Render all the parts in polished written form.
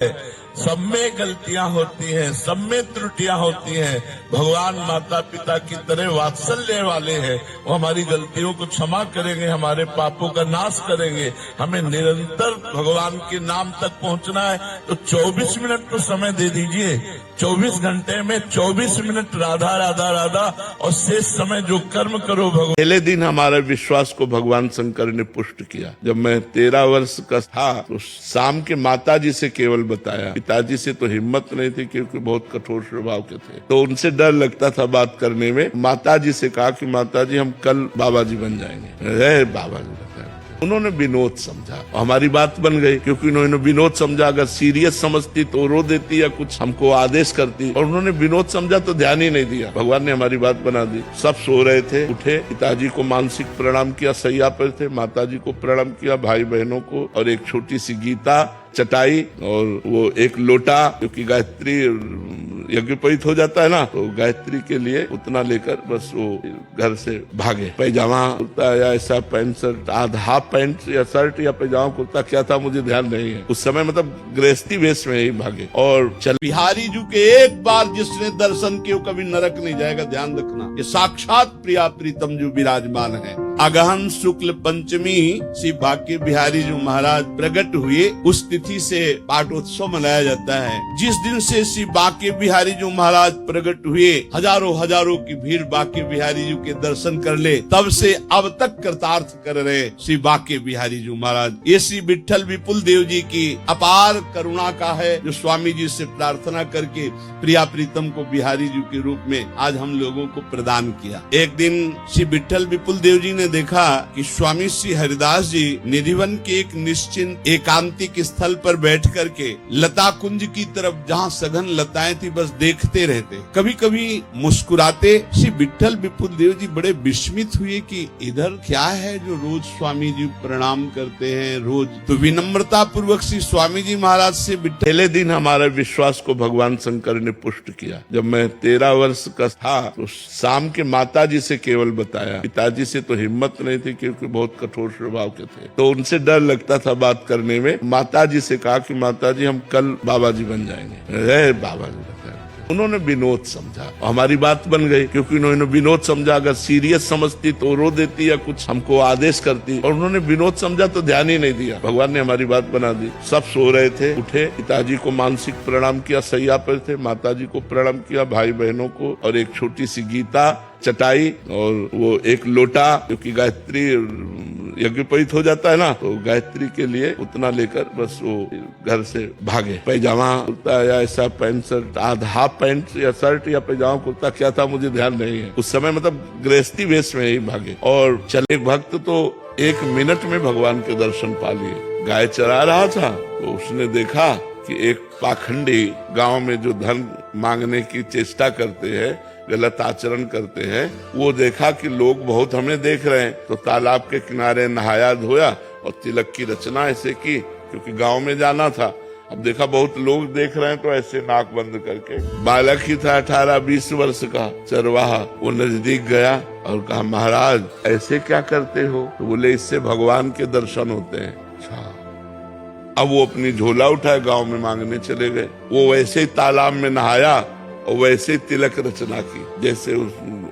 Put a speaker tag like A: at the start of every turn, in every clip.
A: सब में गलतियां होती हैं, सब में त्रुटियां होती हैं। भगवान माता पिता की तरह वात्सल्य वाले हैं। वो हमारी गलतियों को क्षमा करेंगे, हमारे पापों का नाश करेंगे। हमें निरंतर भगवान के नाम तक पहुंचना है तो 24 मिनट तो समय दे दीजिए। 24 घंटे में 24 मिनट राधा राधा राधा और शेष समय जो कर्म करो भगवान। पहले दिन हमारे विश्वास को भगवान शंकर ने पुष्ट किया। जब मैं 13 वर्ष का था तो शाम के माता जी से केवल बताया। पिताजी से तो हिम्मत नहीं थी क्योंकि बहुत कठोर स्वभाव के थे, तो उनसे डर लगता था बात करने में। माता जी से कहा कि माता जी हम कल बाबा जी बन जाएंगे। बाबा जी उन्होंने विनोद समझा, हमारी बात बन गई क्योंकि उन्होंने विनोद समझा। अगर सीरियस समझती तो रो देती या कुछ हमको आदेश करती, और उन्होंने विनोद समझा तो ध्यान ही नहीं दिया। भगवान ने हमारी बात बना दी। सब सो रहे थे, उठे, पिताजी को मानसिक प्रणाम किया, सैया पर थे, माताजी को प्रणाम किया, भाई बहनों को, और एक छोटी सी गीता, चटाई और वो एक लोटा, क्योंकि गायत्री यज्ञोपवीत हो जाता है ना, तो गायत्री के लिए उतना लेकर बस वो घर से भागे। पैजामा कुर्ता या ऐसा पैंट शर्ट, हाफ पैंट या शर्ट या पैजामा कुर्ता क्या था मुझे ध्यान नहीं है उस समय, मतलब गृहस्थी वेश में ही भागे और चल। बिहारी जी के एक बार जिसने दर्शन किया कभी नरक नहीं जाएगा, ध्यान रखना। ये साक्षात प्रिया प्रीतम जो विराजमान है। अगहन शुक्ल पंचमी श्री बांके बिहारी जो महाराज प्रकट हुए, उस तिथि से पाटोत्सव मनाया जाता है। जिस दिन से श्री बांके बिहारी जो महाराज प्रकट हुए, हजारों की भीड़ बांके बिहारी जी के दर्शन कर ले, तब से अब तक कृतार्थ कर रहे श्री बांके बिहारी जी महाराज। ये श्री विठल विपुल देव जी की अपार करुणा का है, जो स्वामी जी से प्रार्थना करके प्रिया प्रीतम को बिहारी जी के रूप में आज हम लोगों को प्रदान किया। एक दिन श्री विठल विपुल देव जी ने देखा कि स्वामी श्री हरिदास जी निधिवन के एक निश्चिंत एकांतिक स्थल पर बैठ करके लता कुंज की तरफ, जहाँ सघन लताएं थी, बस देखते रहते, कभी कभी मुस्कुराते। श्री विठल विपुल देव जी बड़े विस्मित हुए कि इधर क्या है जो रोज स्वामी जी प्रणाम करते हैं रोज। तो विनम्रता पूर्वक श्री स्वामी जी महाराज से पहले दिन हमारे विश्वास को भगवान शंकर ने पुष्ट किया। जब मैं 13 वर्ष का था तो शाम के माता जी से केवल बताया। पिताजी से तो हिम्मत नहीं थी क्योंकि बहुत कठोर स्वभाव के थे, तो उनसे डर लगता था बात करने में। माता जी से कहा कि माता जी हम कल बाबा जी बन जाएंगे। बाबा जी उन्होंने विनोद समझा, हमारी बात बन गई क्योंकि उन्होंने विनोद समझा। अगर सीरियस समझती तो रो देती या कुछ हमको आदेश करती, और उन्होंने विनोद समझा तो ध्यान ही नहीं दिया। भगवान ने हमारी बात बना दी। सब सो रहे थे, उठे, पिताजी को मानसिक प्रणाम किया, सैया पर थे, माताजी को प्रणाम किया, भाई बहनों को, और एक छोटी सी गीता, चटाई और वो एक लोटा, क्योंकि गायत्री यज्ञोपवीत हो जाता है ना, तो गायत्री के लिए उतना लेकर बस वो घर से भागे। पैजामा कुर्ता या ऐसा पैंट शर्ट, हाफ पैंट या शर्ट या पैजामा कुर्ता क्या था मुझे ध्यान नहीं है उस समय, मतलब गृहस्थी वेश में ही भागे और चले। एक भक्त तो 1 मिनट में भगवान के दर्शन पा लिए। गाय चरा रहा था तो उसने देखा कि एक पाखंडी गांव में जो धन मांगने की चेष्टा करते हैं, गलत आचरण करते हैं, वो देखा कि लोग बहुत हमें देख रहे हैं, तो तालाब के किनारे नहाया धोया और तिलक की रचना ऐसे की, क्योंकि गांव में जाना था। अब देखा बहुत लोग देख रहे हैं तो ऐसे नाक बंद करके, बालक ही था 18-20 वर्ष का चरवाहा, वो नजदीक गया और कहा महाराज ऐसे क्या करते हो? तो बोले इससे भगवान के दर्शन होते हैं। अच्छा। अब वो अपनी झोला उठाए गांव में मांगने चले गए। वो वैसे ही तालाब में नहाया और वैसे तिलक रचना की जैसे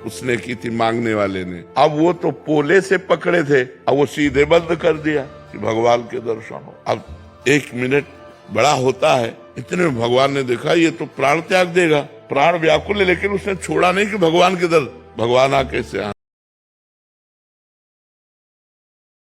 A: उसने की थी मांगने वाले ने। अब वो तो पोले से पकड़े थे, अब वो सीधे बंद कर दिया कि भगवान के दर्शन हो। अब 1 मिनट बड़ा होता है, इतने में भगवान ने देखा ये तो प्राण त्याग देगा, प्राण व्याकुल है, लेकिन उसने छोड़ा नहीं कि भगवान के दर भगवान आके से